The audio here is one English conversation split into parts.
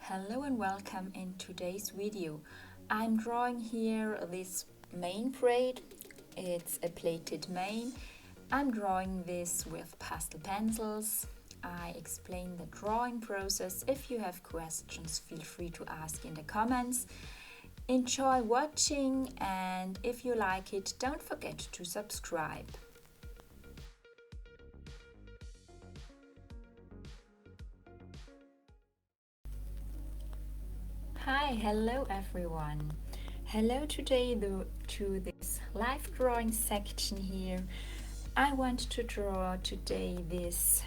Hello and welcome in today's video. I'm drawing here this mane braid. It's a plaited mane. I'm drawing this with pastel pencils. I explain the drawing process. If you have questions, feel free to ask in the comments. Enjoy watching, and if you like it, don't forget to subscribe. Hi, hello everyone. Hello today to this live drawing section here. I want to draw today this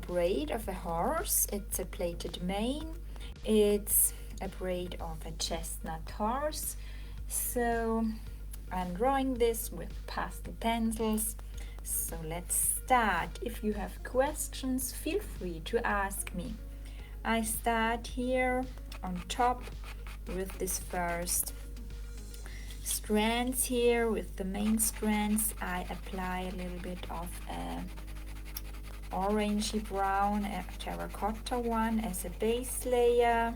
braid of a horse. It's a plaited mane. It's a braid of a chestnut horse. So I'm drawing this with pastel pencils. So let's start. If you have questions, feel free to ask me. I start here on top with this first strands here. With the main strands I apply a little bit of orangey brown terracotta one as a base layer.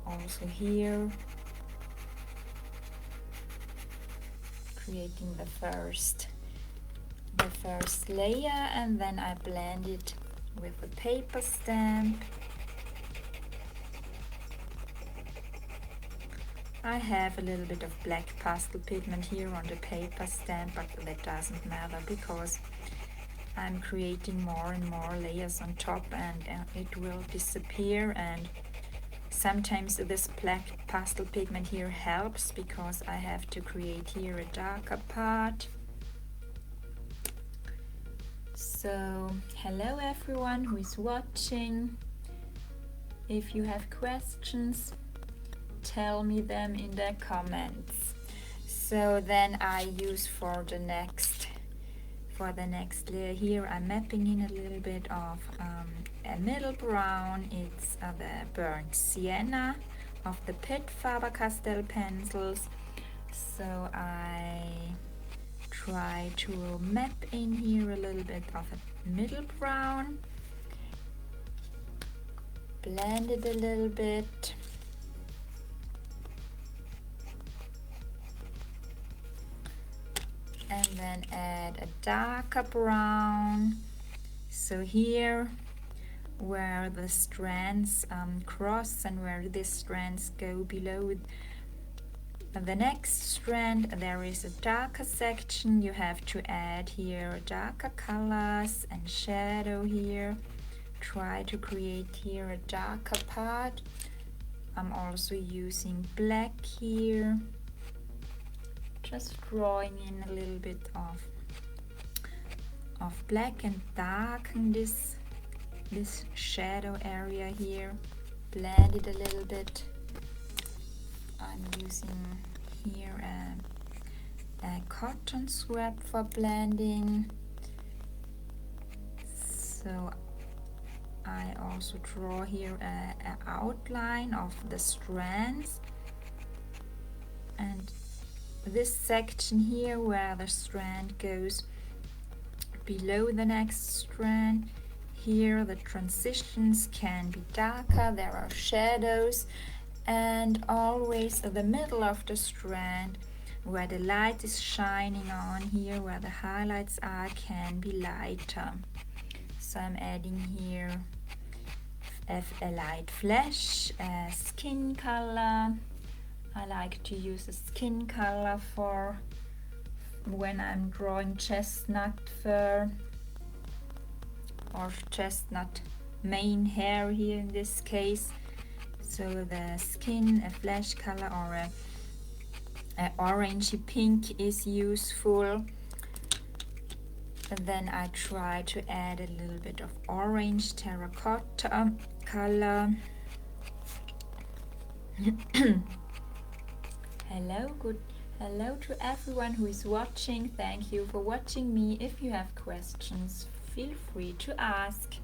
Also here creating the first layer, and then I blend it with a paper stamp. I have a little bit of black pastel pigment here on the paper stamp, but that doesn't matter because I'm creating more and more layers on top, and it will disappear. And sometimes this black pastel pigment here helps because I have to create here a darker part. So hello everyone who is watching. If you have questions, tell me them in the comments. So then I use for the next layer here, I'm mapping in a little bit of a middle brown. It's the burnt sienna of the Pitt Faber-Castell pencils. So I try to map in here a little bit of a middle brown, blend it a little bit, and then add a darker brown. So here where the strands cross and where these strands go below the next strand, there is a darker section. You have to add here darker colors and shadow here. Try to create here a darker part. I'm also using black here, just drawing in a little bit of black and darken this shadow area here. Blend it a little bit. I'm using here a cotton swab for blending. So I also draw here an outline of the strands, and this section here where the strand goes below the next strand, here the transitions can be darker, there are shadows, and always the middle of the strand where the light is shining on here, where the highlights are, can be lighter. So I'm adding here a light flesh, a skin color. I like to use a skin color for when I'm drawing chestnut fur or chestnut mane hair here in this case. So the skin, a flesh color or a orangey pink is useful. And then I try to add a little bit of orange terracotta color. Hello to everyone who is watching. Thank you for watching me. If you have questions, feel free to ask.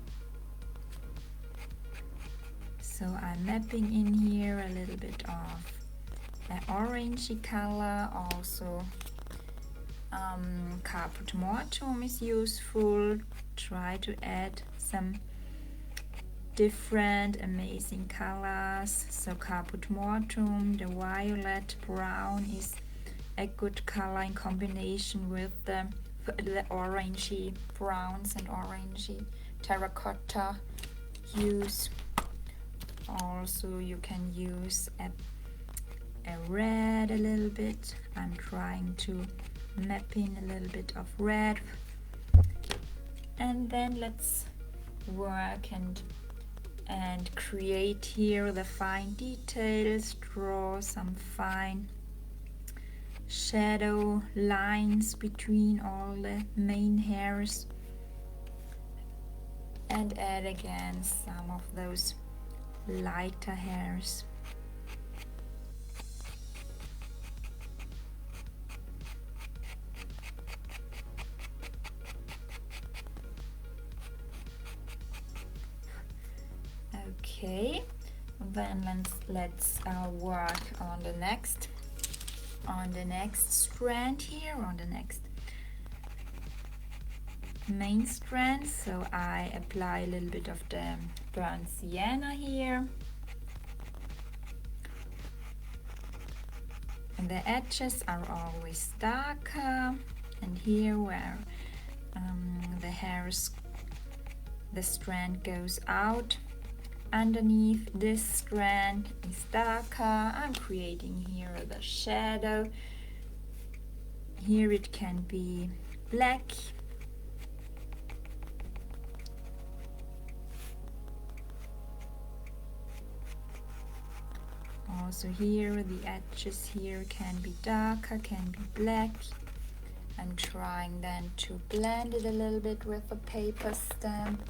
So I'm mapping in here a little bit of an orangey color. Also caput mortuum is useful. Try to add some different amazing colors. So caput mortuum, the violet brown is a good color in combination with the orangey browns and orangey terracotta hues. Also you can use a red a little bit. I'm trying to map in a little bit of red, and then let's work and create here the fine details, draw some fine shadow lines between all the main hairs, and add again some of those lighter hairs. Okay, then let's work on the next strand here, on the next main strand. So I apply a little bit of the burnt sienna here, and the edges are always darker, and here where the strand goes out underneath this strand is darker. I'm creating here the shadow. Here it can be black. Also here the edges here can be darker, can be black. I'm trying then to blend it a little bit with a paper stamp.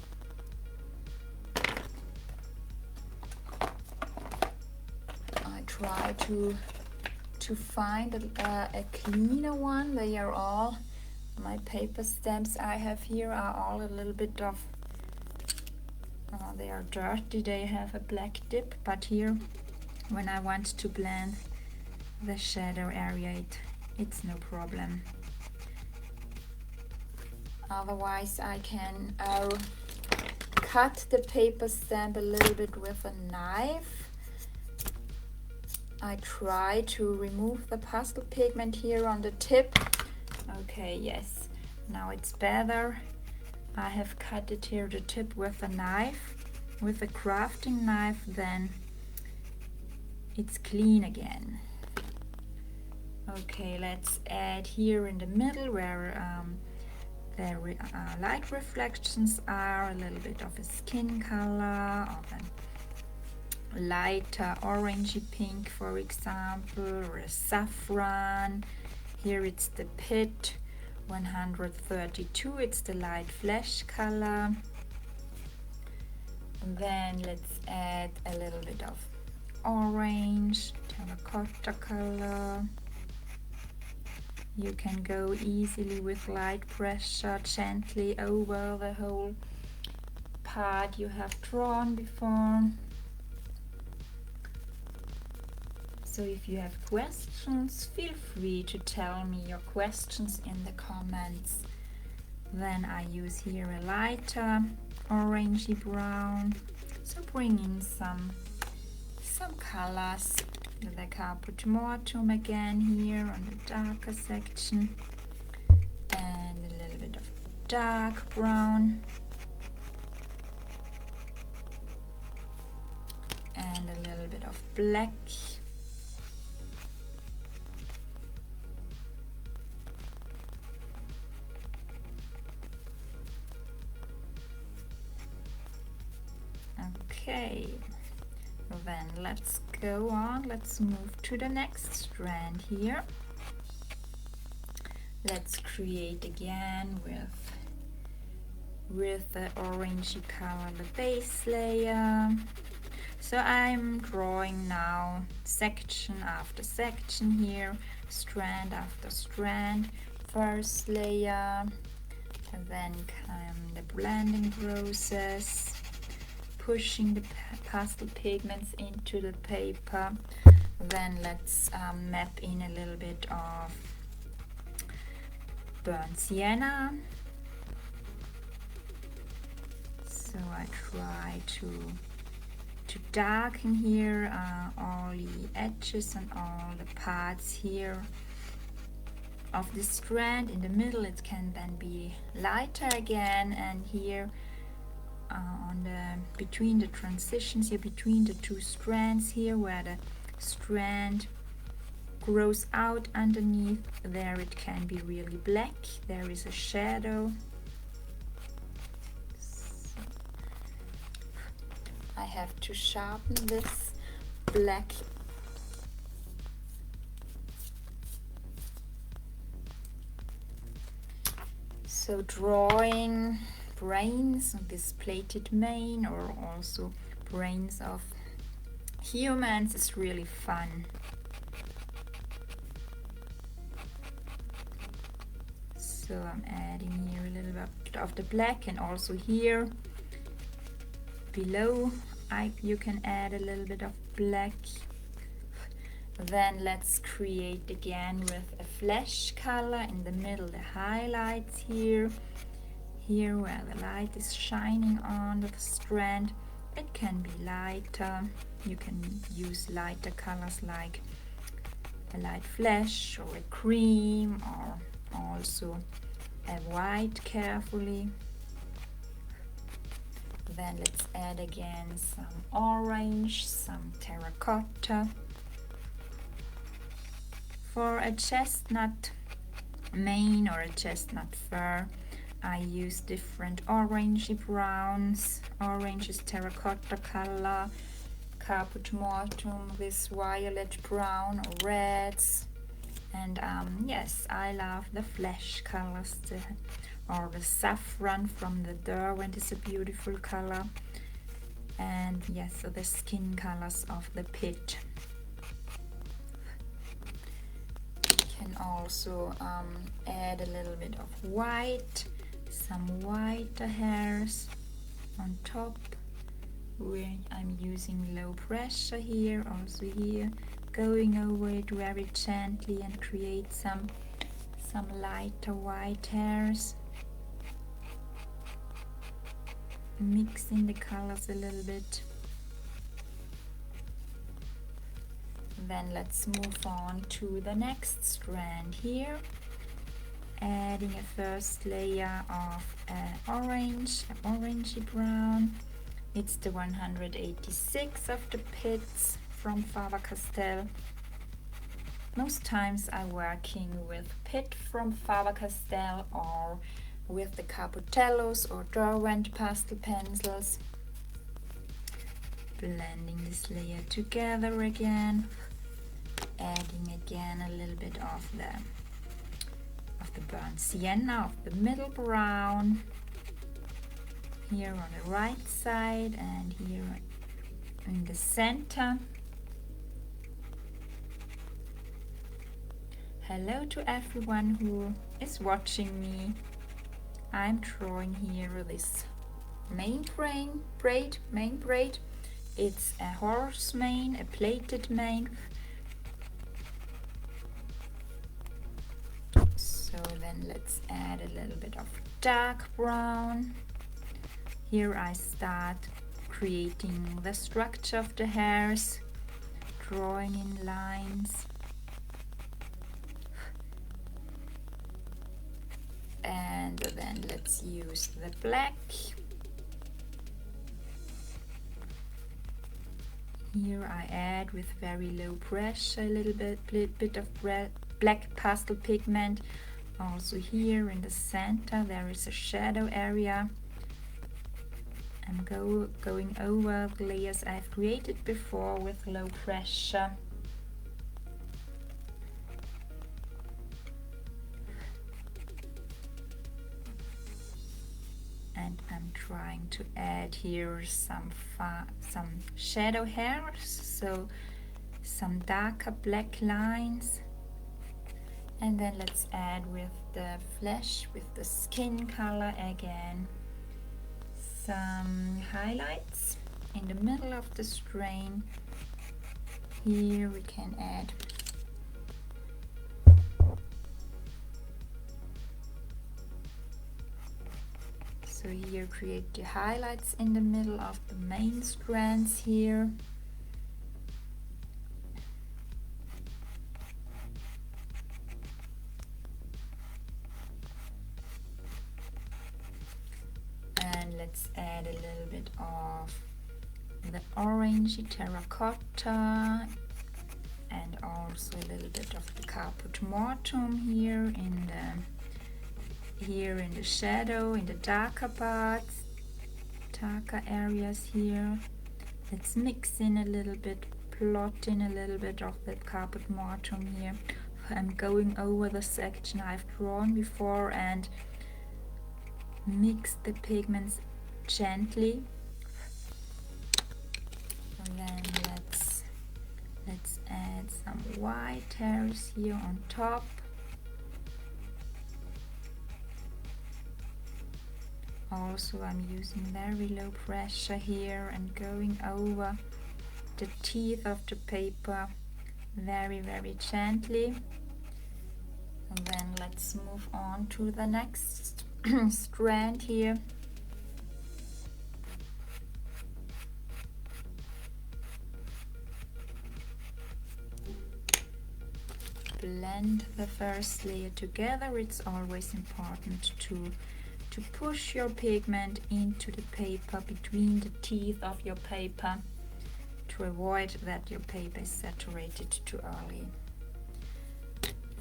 Try to find a cleaner one. They are all, my paper stamps I have here are all a little bit of, they are dirty, they have a black dip, but here when I want to blend the shadow area it's no problem. Otherwise I can cut the paper stamp a little bit with a knife. I try to remove the pastel pigment here on the tip. Okay, yes, now it's better. I have cut it here, the tip, with a knife, with a crafting knife, then it's clean again. Okay, let's add here in the middle where the light reflections are, a little bit of a skin color, of an lighter orangey pink, for example, or a saffron. Here it's the pit 132, it's the light flesh color. And then let's add a little bit of orange terracotta color. You can go easily with light pressure gently over the whole part you have drawn before. So if you have questions, feel free to tell me your questions in the comments. Then I use here a lighter orangey brown. So bring in some colors with the caput mortuum again here on the darker section, and a little bit of dark brown, and a little bit of black. Okay, then let's go on. Let's move to the next strand here. Let's create again with the orangey color the base layer. So I'm drawing now section after section here, strand after strand, first layer, and then the blending process, pushing the pastel pigments into the paper. Then let's map in a little bit of burnt sienna. So So I try to darken here all the edges and all the parts here of the strand. In the middle it can then be lighter again, and here on the between the transitions here between the two strands here where the strand grows out underneath, there it can be really black. There is a shadow. So I have to sharpen this black. So drawing brains of this plaited mane or also brains of humans is really fun. So I'm adding here a little bit of the black, and also here below you can add a little bit of black. Then let's create again with a flesh color in the middle, the highlights here where the light is shining on the strand. It can be lighter. You can use lighter colors like a light flesh or a cream, or also a white carefully. Then let's add again some orange, some terracotta. For a chestnut mane or a chestnut fur, I use different orangey browns. Orange is terracotta color, caput mortuum this violet brown or reds. And yes, I love the flesh colors, or the saffron from the Derwent is a beautiful color. And yes, so the skin colors of the pit. Can also add a little bit of white, some whiter hairs on top, where I'm using low pressure here, also here, going over it very gently and create some lighter white hairs, mixing the colors a little bit. Then let's move on to the next strand here, adding a first layer of orangey brown. It's the 186 of the pits from Faber-Castell. Most times I'm working with pit from Faber-Castell or with the Caputellos or Derwent pastel pencils. Blending this layer together again, adding again a little bit of the burnt sienna, of the middle brown, here on the right side and here in the center. Hello to everyone who is watching me. I'm drawing here this mane braid. It's a horse mane, a plaited mane. So then let's add a little bit of dark brown. Here I start creating the structure of the hairs, drawing in lines. And then let's use the black. Here I add with very low pressure a little bit of black pastel pigment. Also here in the center there is a shadow area. I'm going over the layers I've created before with low pressure. And I'm trying to add here some shadow hairs, so some darker black lines. And then let's add with the flesh, with the skin color again, some highlights in the middle of the strain. Here we can add So here create the highlights in the middle of the main strands here. And let's add a little bit of the orangey terracotta and also a little bit of the caput mortuum here in the shadow, in the darker parts, darker areas here. Let's mix in a little bit, plot in a little bit of the caput mortuum here. I'm going over the section I've drawn before and mix the pigments gently. And then let's add some white hairs here on top. Also, I'm using very low pressure here and going over the teeth of the paper very, very gently. And then let's move on to the next strand here. Blend the first layer together. It's always important to push your pigment into the paper, between the teeth of your paper, to avoid that your paper is saturated too early.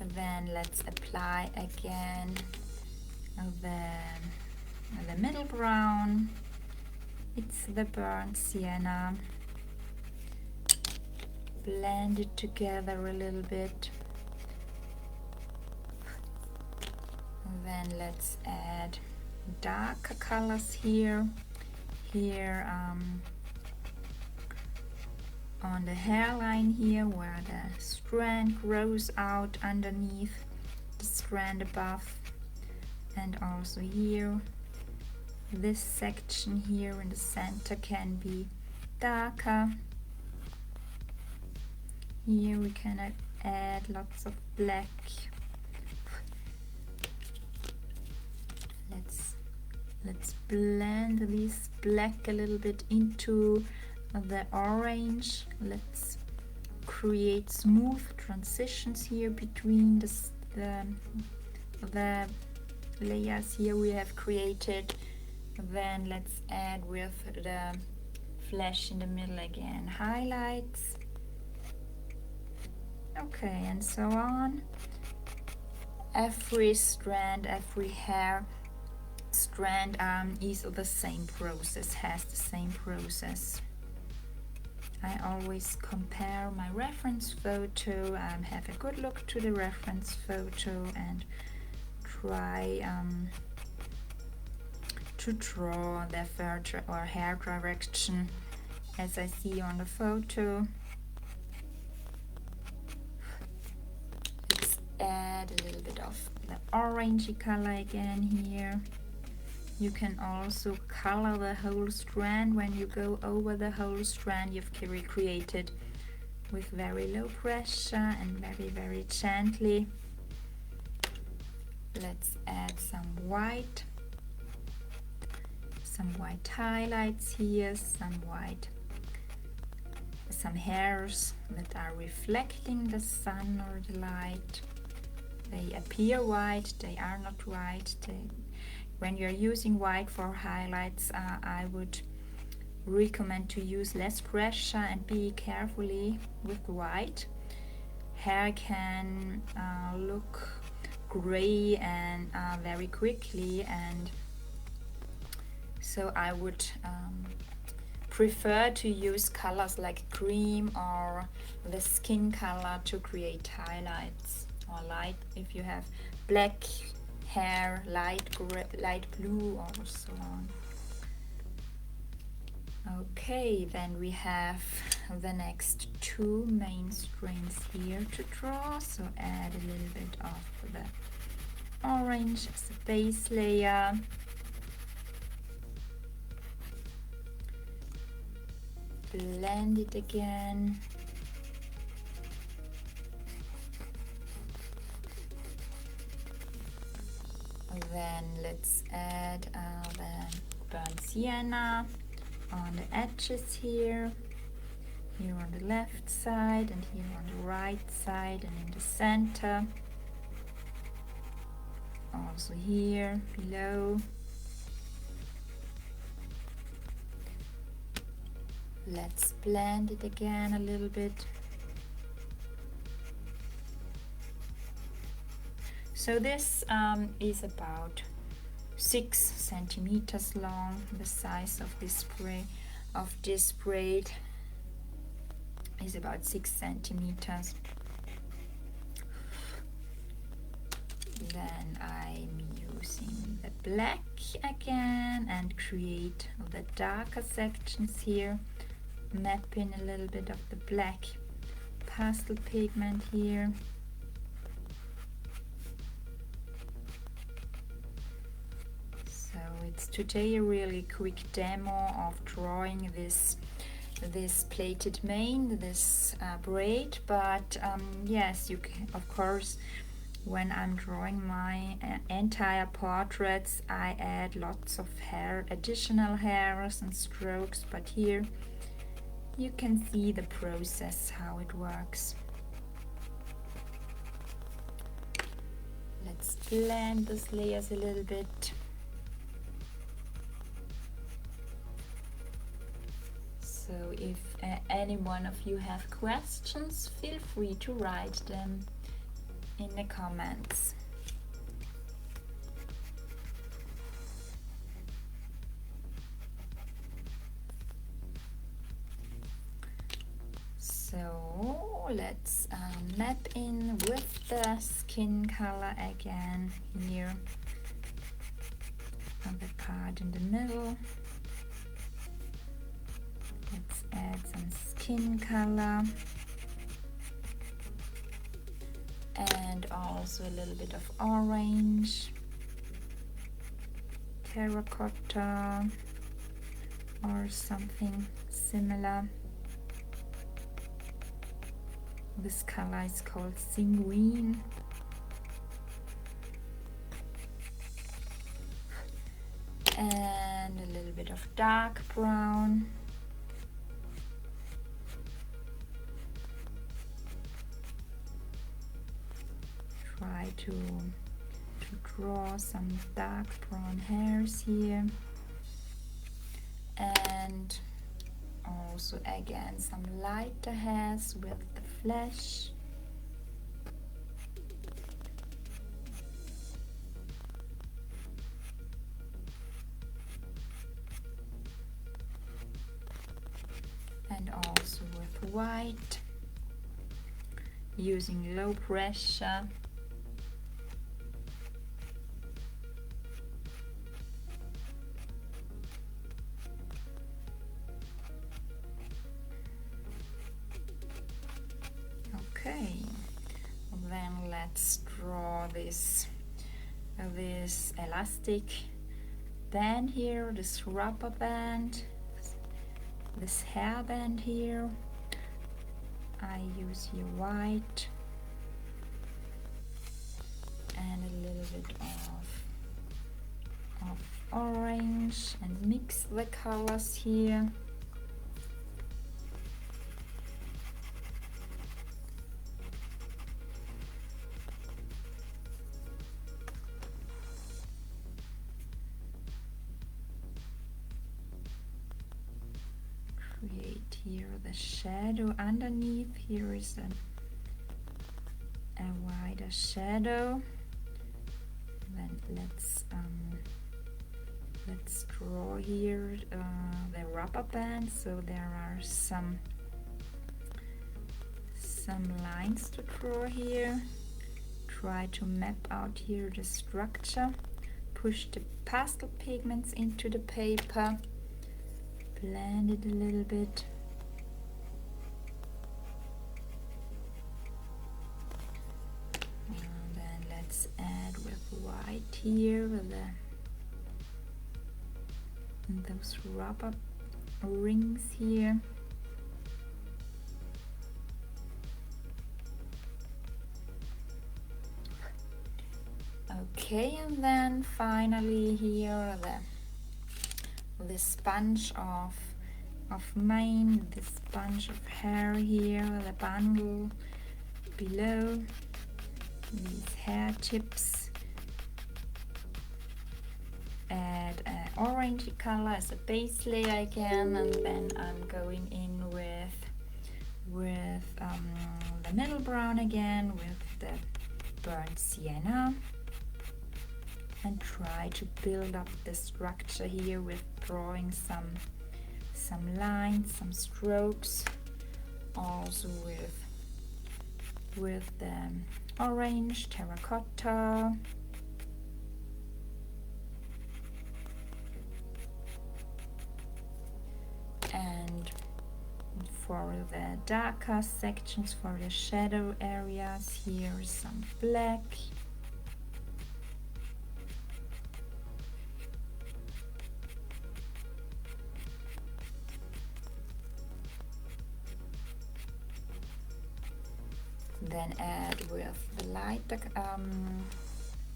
And then let's apply again the middle brown. It's the burnt sienna. Blend it together a little bit. And then let's add darker colors here on the hairline here, where the strand grows out underneath the strand above, and also here this section here in the center can be darker. Here we can add lots of black. Let's blend this black a little bit into the orange. Let's create smooth transitions here between the layers here we have created. Then let's add with the flash in the middle again highlights. Okay, and so on. Every strand, every hair strand is the same process, has the same process. I always compare my reference photo and have a good look to the reference photo and try to draw the fur or hair direction as I see on the photo. Let's add a little bit of the orangey color again here. You can also color the whole strand when you go over the whole strand you've recreated with very low pressure and very, very gently. Let's add some white highlights here, some hairs that are reflecting the sun or the light. They appear white, they are not white. When you're using white for highlights, I would recommend to use less pressure and be carefully with white. Hair can look gray and very quickly, and so I would prefer to use colors like cream or the skin color to create highlights, or light if you have black hair, light blue, or so on. Okay, then we have the next two main strands here to draw, so add a little bit of the orange as a base layer. Blend it again. Then let's add the burnt sienna on the edges here on the left side and here on the right side and in the center. Also here below. Let's blend it again a little bit. So this is about 6 centimeters long. The size of this braid is about 6 centimeters. Then I'm using the black again and create the darker sections here. Map in a little bit of the black pastel pigment here. So it's today a really quick demo of drawing this plaited mane, this braid, but yes, you can, of course, when I'm drawing my entire portraits, I add lots of additional hairs and strokes, but here you can see the process, how it works. Let's blend those layers a little bit. So if any one of you have questions, feel free to write them in the comments. So let's map in with the skin color again here on the part in the middle. Let's add some skin color and also a little bit of orange, terracotta or something similar. This color is called Sanguine. And a little bit of dark brown. Try to draw some dark brown hairs here. And also again some lighter hairs with the flesh. And also with white, using low pressure. Okay, then let's draw this elastic band here, this rubber band, this hairband here. I use here white and a little bit of orange and mix the colors here. Create here the shadow underneath. Here is a wider shadow. Then let's draw here the rubber band. So there are some lines to draw here. Try to map out here the structure. Push the pastel pigments into the paper. Blend it a little bit. And then let's add with white here those rubber rings here. Okay. Okay, and then finally here the sponge of mane, this bunch of hair here, the bundle below, these hair tips. Add an orange color as a base layer again, and then I'm going in with the middle brown again, with the burnt sienna, and try to build up the structure here with drawing some lines, some strokes, also with the orange terracotta. And for the darker sections, for the shadow areas, here is some black. Then add with the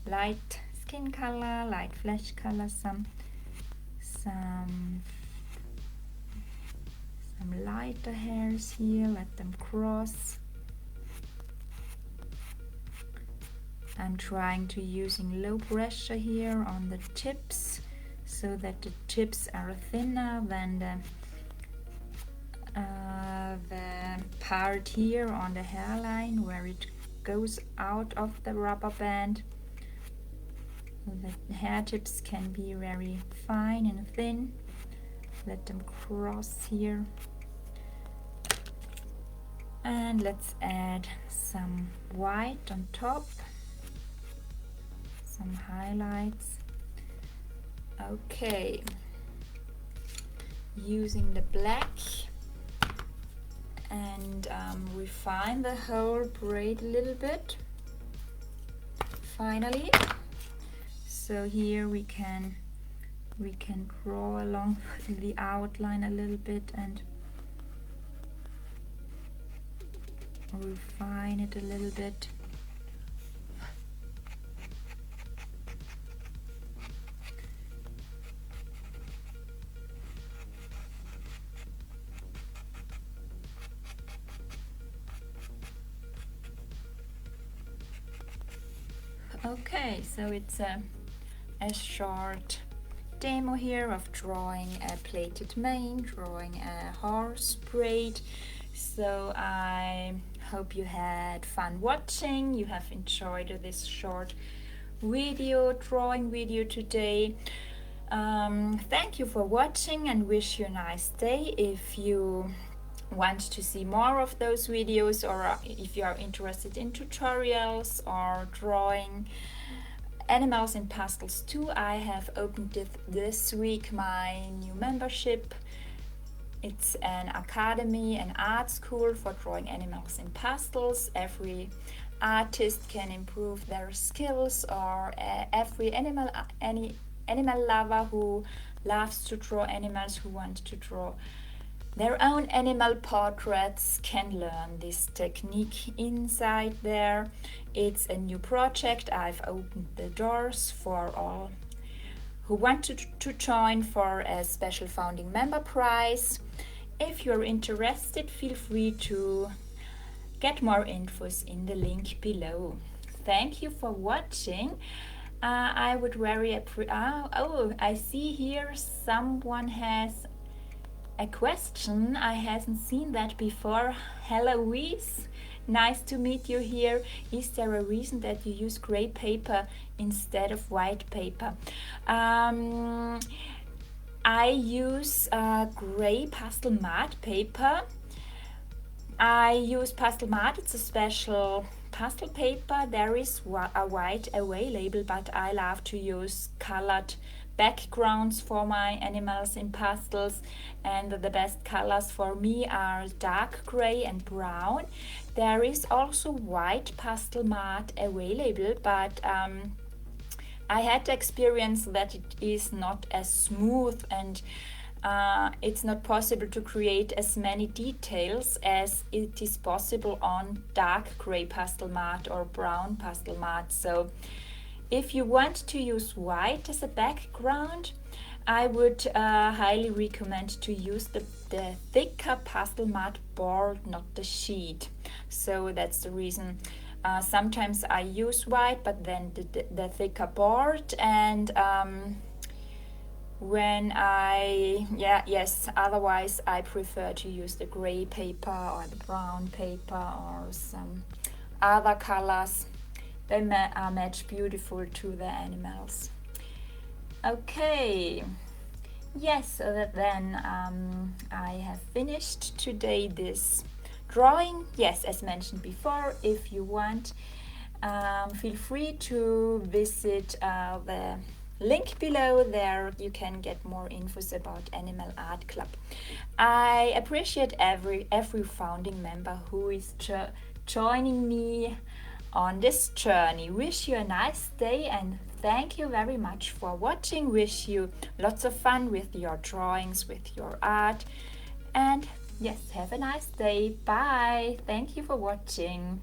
light skin color, light flesh color, some lighter hairs here, let them cross. I'm trying to using low pressure here on the tips, so that the tips are thinner than the part here on the hairline where it goes out of the rubber band. The hair tips can be very fine and thin. Let them cross here. And let's add some white on top, some highlights. Okay, using the black, and refine the whole braid a little bit finally. So here we can draw along the outline a little bit and refine it a little bit. Okay, so it's a short demo here of drawing a plaited mane, drawing a horse braid. So I hope you had fun watching, you have enjoyed this short drawing video today. Thank you for watching and wish you a nice day. If you want to see more of those videos, or if you are interested in tutorials or drawing animals in pastels too, I have opened this week my new membership. It's an academy, an art school for drawing animals in pastels. Every artist can improve their skills, or every animal lover who loves to draw animals, who wants to draw their own animal portraits, can learn this technique inside there. It's a new project. I've opened the doors for all who want to join for a special founding member prize. If you're interested, feel free to get more infos in the link below. Thank you for watching. I would very I see here someone has a question. I haven't seen that before. Hello, Louise. Nice to meet you here. Is there a reason that you use gray paper instead of white paper? I use gray pastel matte paper. I use pastel matte. It's a special pastel paper. There is a white available, but I love to use colored backgrounds for my animals in pastels, and the best colors for me are dark gray and brown. There is also white pastel matte available, but I had to experience that it is not as smooth, and it's not possible to create as many details as it is possible on dark gray pastel matte or brown pastel matte. So If you want to use white as a background, I would highly recommend to use the thicker pastel mat board, not the sheet. So that's the reason. Sometimes I use white, but then the thicker board, and otherwise I prefer to use the gray paper or the brown paper or some other colors. They match beautiful to the animals. Okay, yes, so then I have finished today this drawing. Yes, as mentioned before, if you want, feel free to visit the link below. There you can get more infos about Animal Art Club. I appreciate every founding member who is joining me on this journey. Wish you a nice day and thank you very much for watching. Wish you lots of fun with your drawings, with your art, and yes, have a nice day. Bye. Thank you for watching.